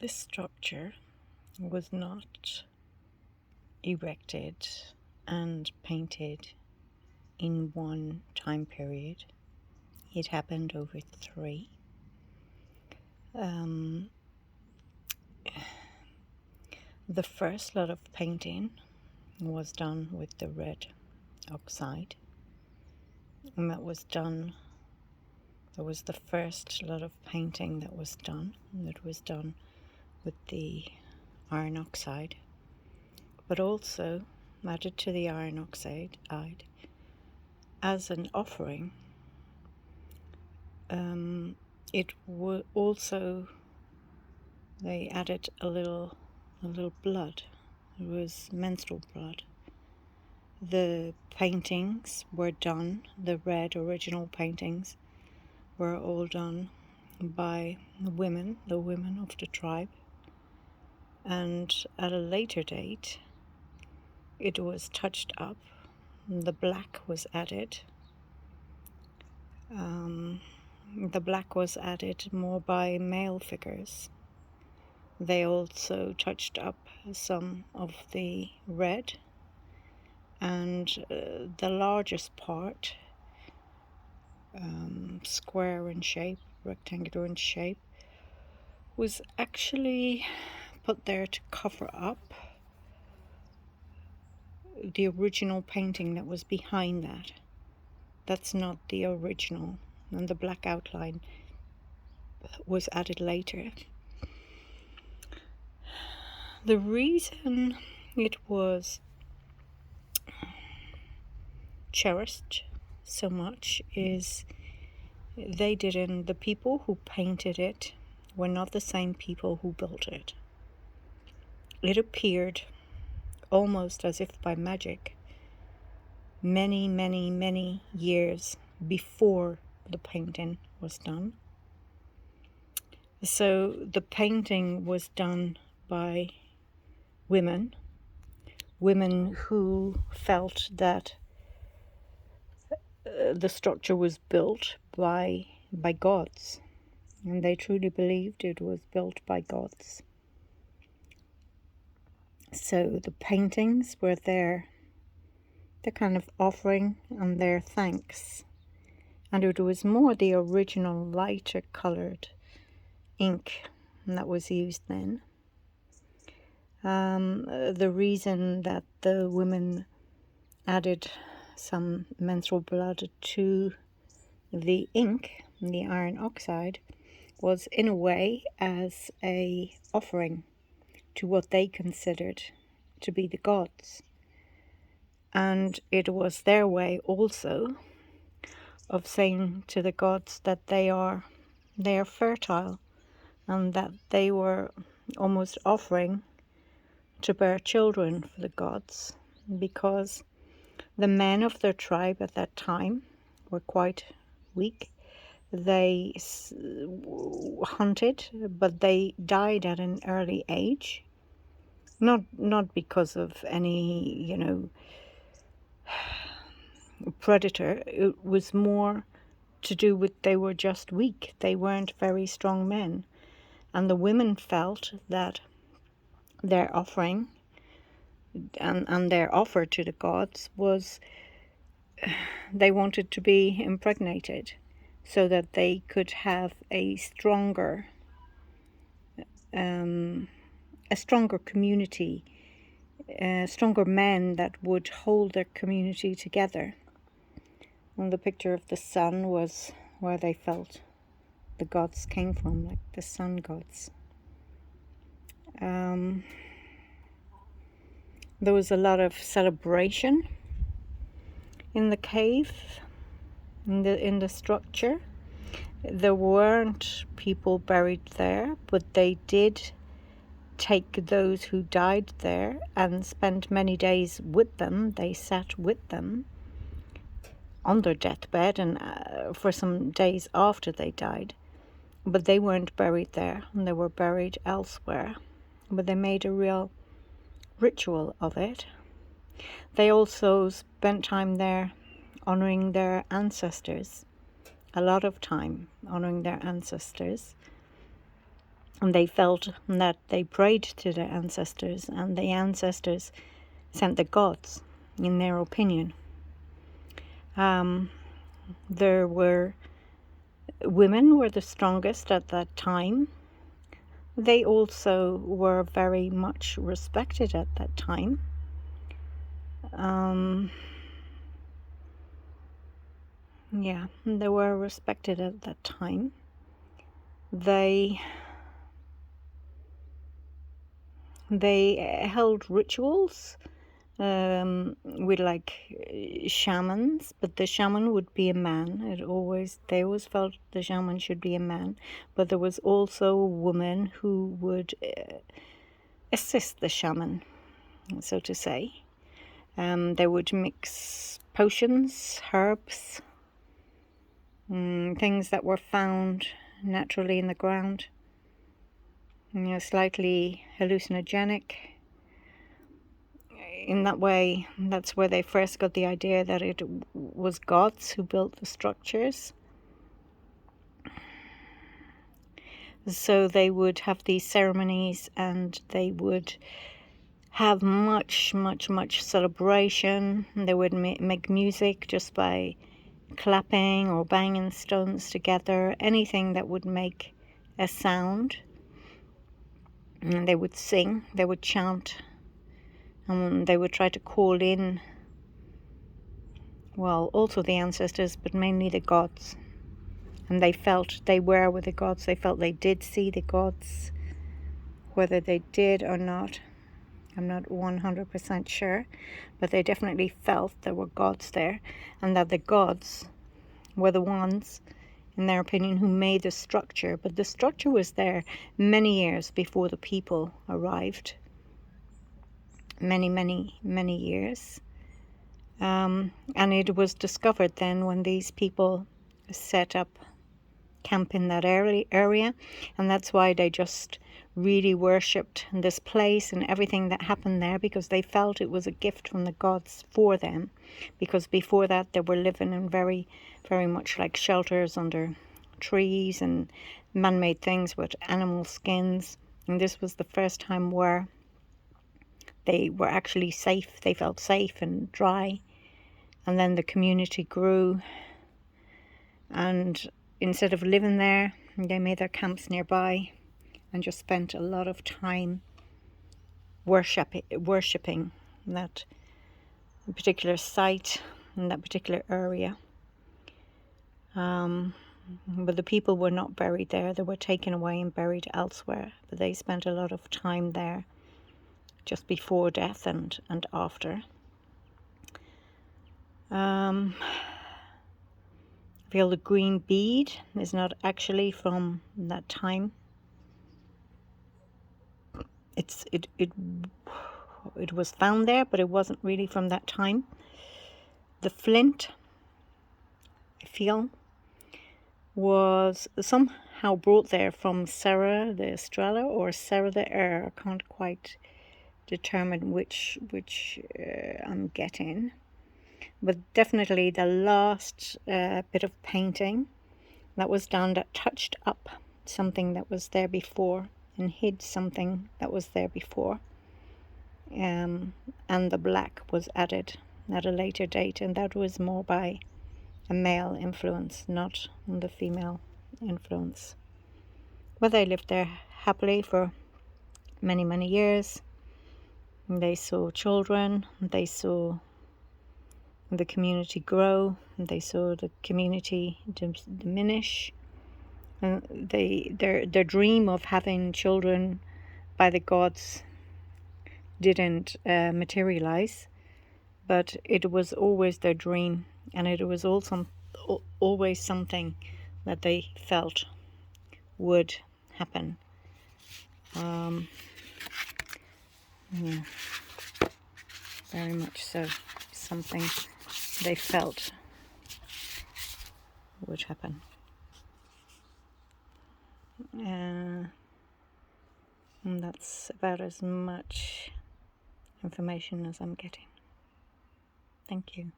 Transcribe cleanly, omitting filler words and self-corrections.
This structure was not erected and painted in one time period. It happened over three. The first lot of painting was done with the red oxide, and that was the first lot of painting that was done. It was done with the iron oxide, but also added to the iron oxide as an offering. It would also, they added a little blood. It was menstrual blood. The paintings were done, the red original paintings were all done by the women of the tribe, and at a later date it was touched up. The black was added. The black was added more by male figures. They also touched up some of the red, and the largest part, square in shape, rectangular in shape, was actually put there to cover up the original painting that was behind that. That's not the original, and the black outline was added later. The reason it was cherished so much is the people who painted it were not the same people who built it. It appeared almost as if by magic many years before the painting was done. So the painting was done by women who felt that the structure was built by gods, and they truly believed it was built by gods. So the paintings were their kind of offering and their thanks, and it was more the original lighter colored ink that was used then. The reason that the women added some menstrual blood to the ink, the iron oxide, was in a way as a offering to what they considered to be the gods. And it was their way also of saying to the gods that they are fertile, and that they were almost offering to bear children for the gods, because the men of their tribe at that time were quite weak. They hunted, but they died at an early age. Not because of any, predator. It was more to do with they were just weak. They weren't very strong men. And the women felt that their offering and their offer to the gods was they wanted to be impregnated so that they could have a stronger community, stronger men that would hold their community together. And the picture of the sun was where they felt the gods came from, like the sun gods. There was a lot of celebration in the cave, in the structure. There weren't people buried there, but they did take those who died there and spent many days with them. They sat with them on their deathbed and for some days after they died. But they weren't buried there, and they were buried elsewhere. But they made a real ritual of it. They also spent time there honoring their ancestors, a lot of time honoring their ancestors. And they felt that they prayed to their ancestors, and the ancestors sent the gods, in their opinion. There were women were the strongest at that time. They also were very much respected at that time. They were respected at that time. They held rituals with like shamans, but the shaman would be a man. They always felt the shaman should be a man, but there was also a woman who would assist the shaman, so to say. They would mix potions, herbs, things that were found naturally in the ground, slightly hallucinogenic. In that way, that's where they first got the idea that it was gods who built the structures. So they would have these ceremonies, and they would have much celebration. They would make music just by clapping or banging stones together, anything that would make a sound. And they would sing, they would chant, and they would try to call in, well, also the ancestors, but mainly the gods. And they felt they were with the gods. They felt they did see the gods. Whether they did or not, I'm not 100% sure, but they definitely felt there were gods there, and that the gods were the ones, in their opinion, who made the structure. But the structure was there many years before the people arrived. Many years. And it was discovered then when these people set up camp in that area, and that's why they just really worshipped this place and everything that happened there, because they felt it was a gift from the gods for them, because before that they were living in very much like shelters under trees and man-made things with animal skins, and this was the first time where they were actually safe. They felt safe and dry. And then the community grew, and instead of living there, they made their camps nearby and just spent a lot of time worshipping that particular site in that particular area. But the people were not buried there. They were taken away and buried elsewhere. But they spent a lot of time there just before death and after. I feel the green bead is not actually from that time. It was found there, but it wasn't really from that time. The flint, I feel, was somehow brought there from Serra the Estrella or Serra the Air. I can't quite determine which I'm getting. But definitely the last bit of painting that was done that touched up something that was there before and hid something that was there before. And the black was added at a later date, and that was more by a male influence, not the female influence. But they lived there happily for many years. They saw children, they saw the community grow, they saw the community diminish. And their dream of having children by the gods didn't materialize, but it was always their dream, and it was also always something that they felt would happen. Yeah, very much so. Something they felt would happen. And that's about as much information as I'm getting. Thank you.